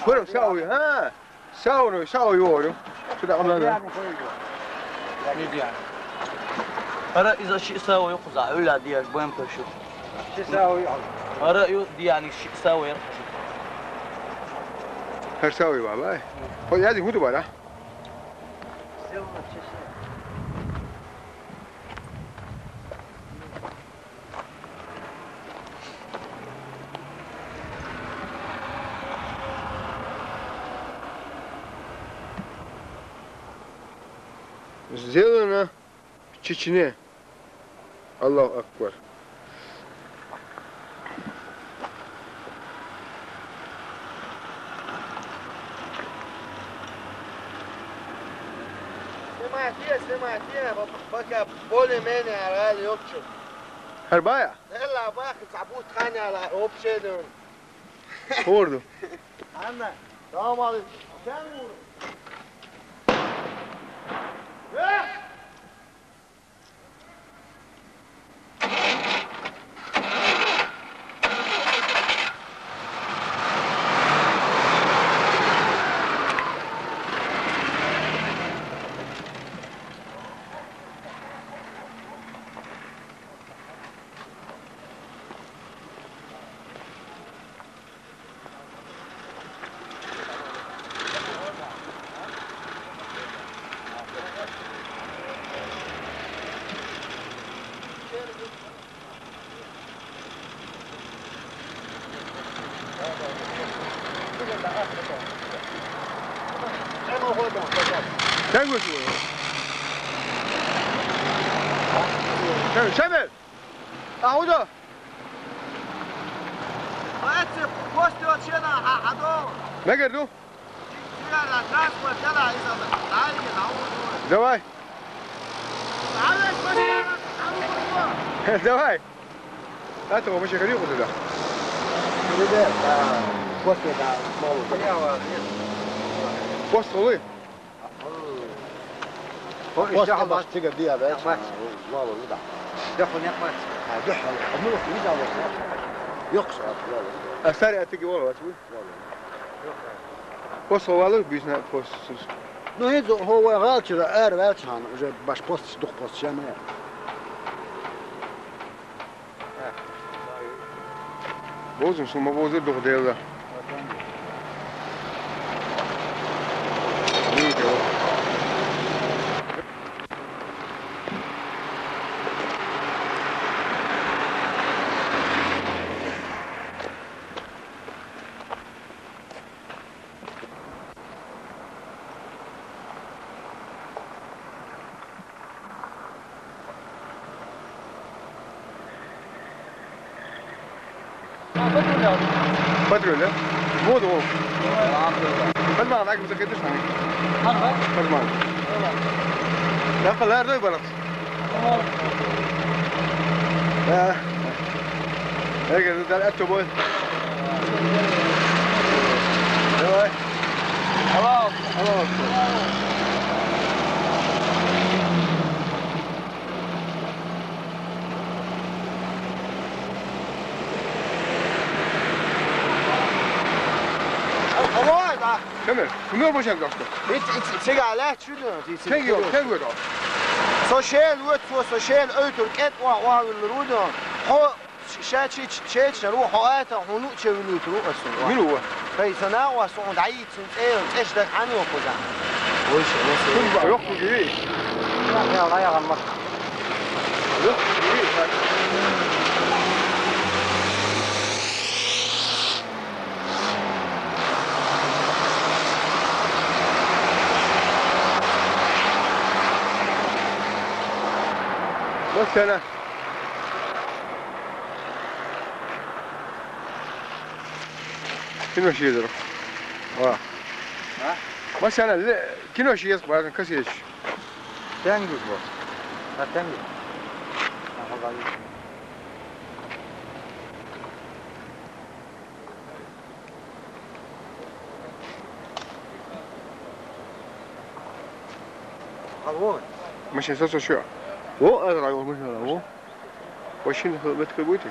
Fırım sağıyor ha. Sağıyor. Şurada amına. Ne diyor? Ara إذا شيء ساوي يقطع ولا دياش بوين تشوف. شو ساوي؟ ara دي يعني شيء ساوي يرقص. Her sağıyor vallahi. O yazık mı duvara? Сделано в Чечне. Аллаху Акбар. سمعتيها بقى بولي ماني على غالي يوبشن. Herbaya. يلا باخد صعبوت خاني على اوبشن. Ordu. عنا السلام عليكم. كان Sen götür. Şemel. Ahuda. وقت بوستي وشينا حدو. Ne geldi? يلا ترانسبورت يلا إذا تعالي نعود. Давай. تعالي بس Давай. Hadi o başı geliyor burada. ده بوستي ده مول. Post oluyor. بوستي ما تقدر دي هذا. والله لا. دخل يا اخوان. دخل. عمره في ايده يقصر والله. Asar atı var var. Post ovalı bizne post. No هذا هو غالش ار غالشان وجا باش بوست دوخ بوست شامل. Bozun şunu bozur doğru değil de. İyi de o. Patrulha? Mudou. Faz mal, né? Que você quer deixar. Faz mal. Já falaram, não é, Balanço? É que você está aqui, boy. Hello. Hello. Kemal, bunu mu boşalt dostum? Hiç alet şunu. Sen yok, sen yok. Sosyal وقت sosyal ötür ket wa الرودة هو شات روح حقاته هنوء شولو تروح السوق. مين هو؟ في سنة وسعود عيد سنتين ايش دك عني وخزع. وش كل بقى يخرج ايه؟ يا الله يا غمك. يخرج ايه؟ بس انا كل شيء يضرب بس انا كل شيء يصبح لكن كسيش تنجز بس هتنجز مش اساسه شو هو ازرع مش هو وشين بتكبوتي